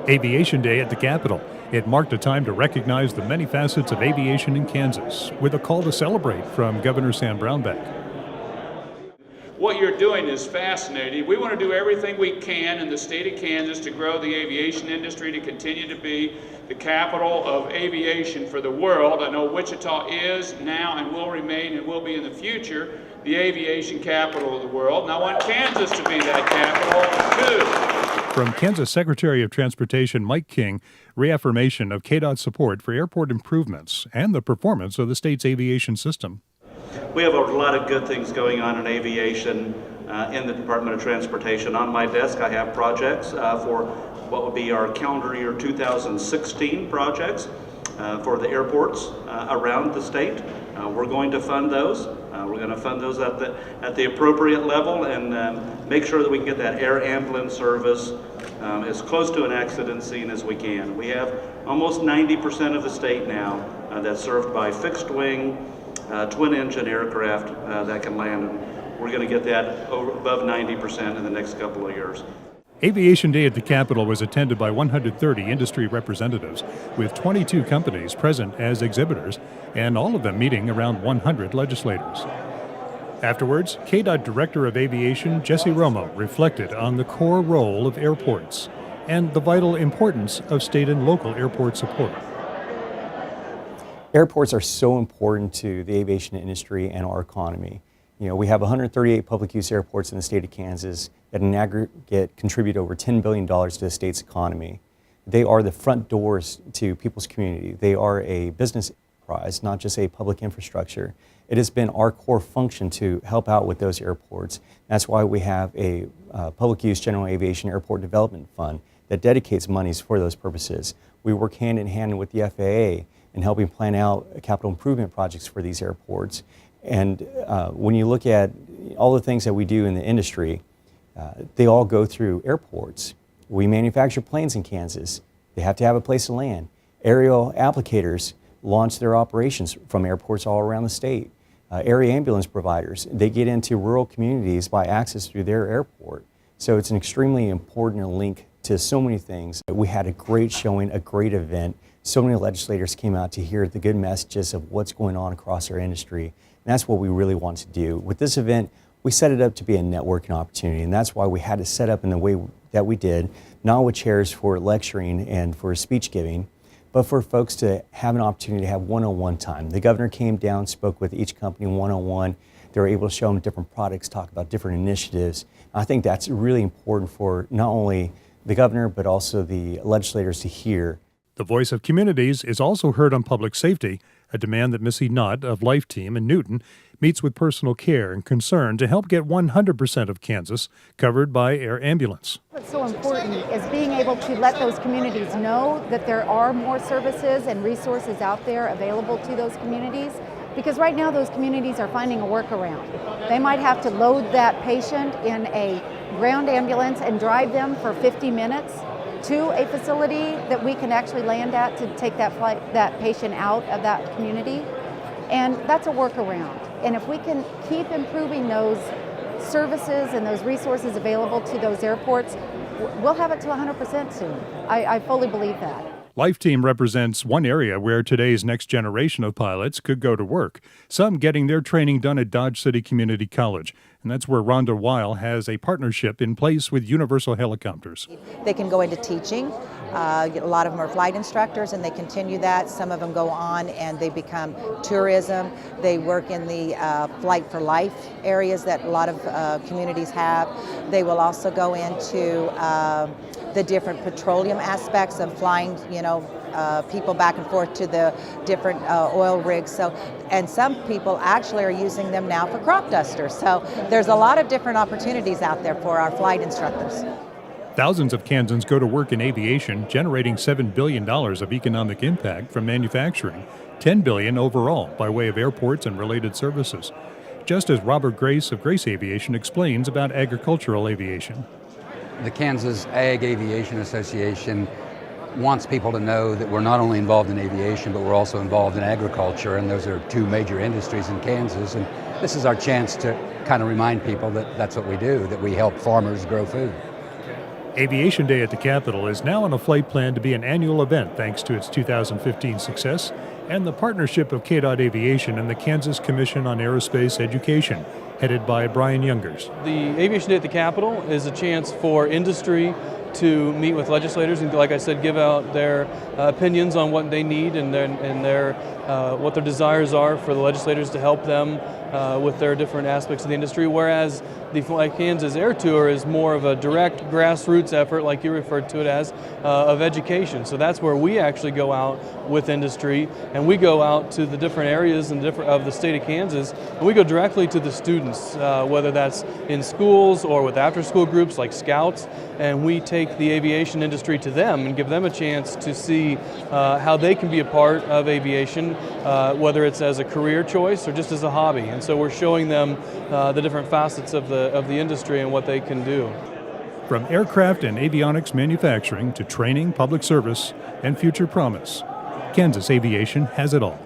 Aviation Day at the Capitol. It marked a time to recognize the many facets of aviation in Kansas, with a call to celebrate from Governor Sam Brownback. What you're doing is fascinating. We want to do everything we can in the state of Kansas to grow the aviation industry, to continue to be the capital of aviation for the world. I know Wichita is now and will remain and will be in the future the aviation capital of the world, and I want Kansas to be that capital too. From Kansas Secretary of Transportation Mike King, reaffirmation of KDOT's support for airport improvements and the performance of the state's aviation system. We have a lot of good things going on in aviation in the Department of Transportation. On my desk I have projects for what would be our calendar year 2016 projects for the airports around the state. We're going to fund those. We're going to fund those at the appropriate level and make sure that we can get that air ambulance service as close to an accident scene as we can. We have almost 90% of the state now that's served by fixed wing, twin-engine aircraft that can land. We're going to get that above 90% in the next couple of years. Aviation Day at the Capitol was attended by 130 industry representatives, with 22 companies present as exhibitors, and all of them meeting around 100 legislators. Afterwards, KDOT Director of Aviation Jesse Romo reflected on the core role of airports and the vital importance of state and local airport support. Airports are so important to the aviation industry and our economy. You know, we have 138 public use airports in the state of Kansas that in aggregate contribute over $10 billion to the state's economy. They are the front doors to people's community. They are a business enterprise, not just a public infrastructure. It has been our core function to help out with those airports. That's why we have a public use general aviation airport development fund that dedicates monies for those purposes. We work hand in hand with the FAA in helping plan out capital improvement projects for these airports. And when you look at all the things that we do in the industry, they all go through airports. We manufacture planes in Kansas. They have to have a place to land. Aerial applicators launch their operations from airports all around the state. Air ambulance providers, they get into rural communities by access through their airport. So it's an extremely important link to so many things. We had a great showing, a great event. So many legislators came out to hear the good messages of what's going on across our industry. And that's what we really want to do. With this event, we set it up to be a networking opportunity, and that's why we had to set up in the way that we did, not with chairs for lecturing and for speech giving, but for folks to have an opportunity to have one-on-one time. The governor came down, spoke with each company one-on-one. They were able to show them different products, talk about different initiatives. I think that's really important for not only the governor, but also the legislators to hear. The voice of communities is also heard on public safety, a demand that Missy Knott of Life Team in Newton meets with personal care and concern to help get 100% of Kansas covered by air ambulance. What's so important is being able to let those communities know that there are more services and resources out there available to those communities, because right now those communities are finding a workaround. They might have to load that patient in a ground ambulance and drive them for 50 minutes to a facility that we can actually land at to take that patient out of that community. And that's a workaround. And if we can keep improving those services and those resources available to those airports, we'll have it to 100% soon. I fully believe that. Life Team represents one area where today's next generation of pilots could go to work, some getting their training done at Dodge City Community College. And that's where Rhonda Weil has a partnership in place with Universal Helicopters. They can go into teaching. A lot of them are flight instructors, and they continue that. Some of them go on and they become tourism. They work in the flight for life areas that a lot of communities have. They will also go into the different petroleum aspects of flying, people back and forth to the different oil rigs. So, and some people actually are using them now for crop dusters. So there's a lot of different opportunities out there for our flight instructors. Thousands of Kansans go to work in aviation, generating $7 billion of economic impact from manufacturing, $10 billion overall by way of airports and related services. Just as Robert Grace of Grace Aviation explains about agricultural aviation. The Kansas Ag Aviation Association wants people to know that we're not only involved in aviation, but we're also involved in agriculture, and those are two major industries in Kansas. And this is our chance to kind of remind people that that's what we do, that we help farmers grow food. Aviation Day at the Capitol is now on a flight plan to be an annual event thanks to its 2015 success and the partnership of KDOT Aviation and the Kansas Commission on Aerospace Education, headed by Brian Youngers. The Aviation Day at the Capitol is a chance for industry to meet with legislators and, like I said, give out their opinions on what they need and what their desires are for the legislators to help them with their different aspects of the industry, whereas the Fly Kansas Air Tour is more of a direct grassroots effort, like you referred to it as, of education. So that's where we actually go out with industry, and we go out to the different areas of the state of Kansas, and we go directly to the students, whether that's in schools or with after-school groups like Scouts, and we take the aviation industry to them and give them a chance to see how they can be a part of aviation, whether it's as a career choice or just as a hobby. And so we're showing them the different facets of the industry and what they can do. From aircraft and avionics manufacturing to training, public service, and future promise, Kansas Aviation has it all.